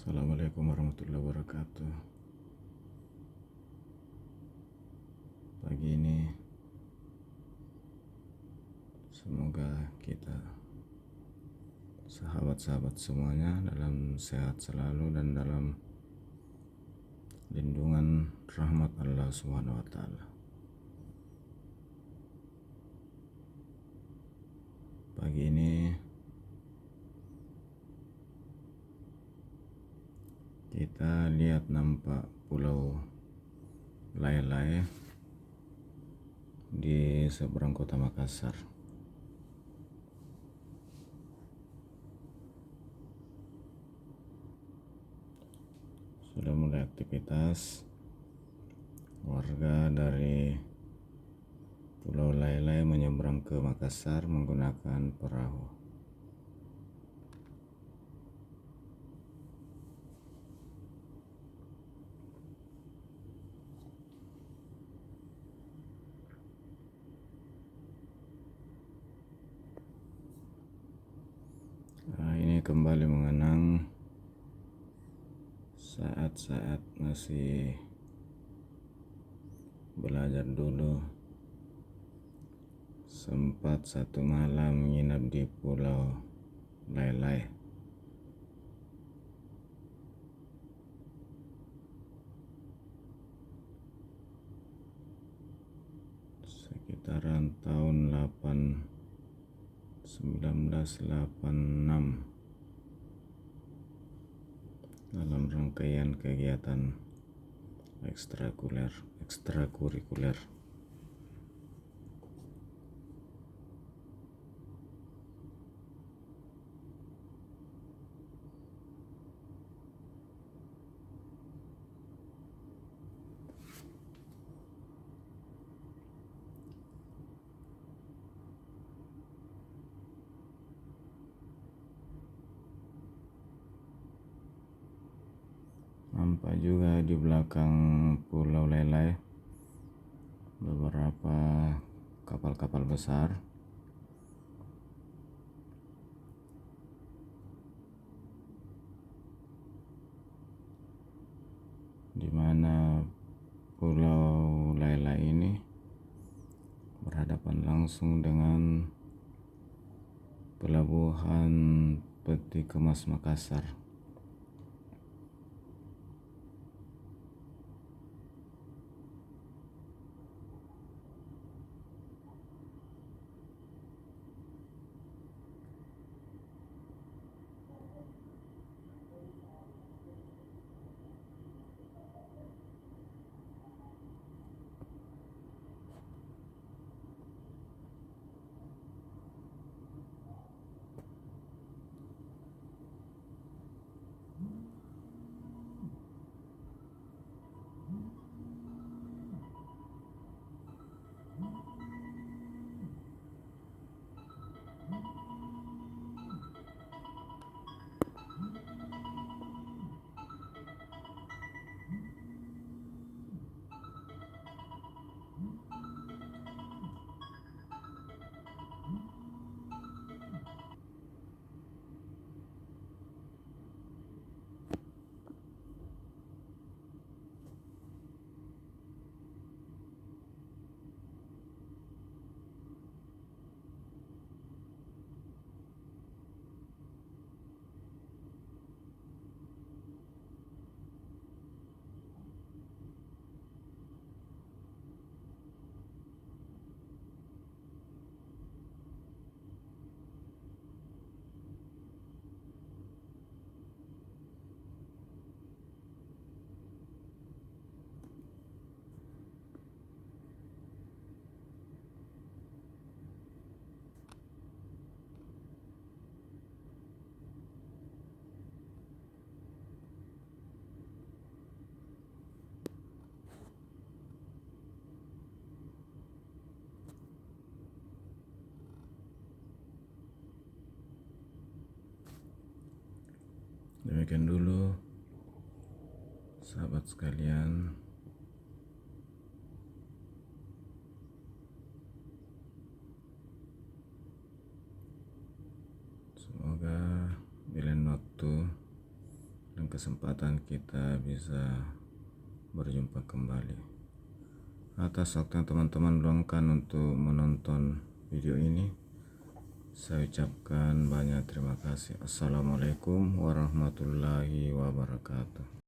Assalamualaikum warahmatullahi wabarakatuh. Pagi ini semoga kita sahabat-sahabat semuanya dalam sehat selalu dan dalam lindungan rahmat Allah Subhanahu wa taala. Pagi ini kita lihat nampak pulau Layai di seberang kota Makassar. Sudah mulai aktivitas warga dari Pulau Layai menyeberang ke Makassar menggunakan perahu. Ini kembali mengenang saat-saat masih belajar dulu, sempat satu malam menginap di Pulau Layai. Sekitaran tahun 1986 dalam rangkaian kegiatan ekstrakurikuler. Nampak juga di belakang Pulau Layai beberapa kapal-kapal besar. Di mana Pulau Layai ini berhadapan langsung dengan Pelabuhan Peti Kemas Makassar. Demikian dulu sahabat sekalian, semoga di lain waktu dan kesempatan kita bisa berjumpa kembali. Atas waktu yang teman-teman luangkan untuk menonton video ini, saya ucapkan banyak terima kasih. Assalamualaikum warahmatullahi wabarakatuh.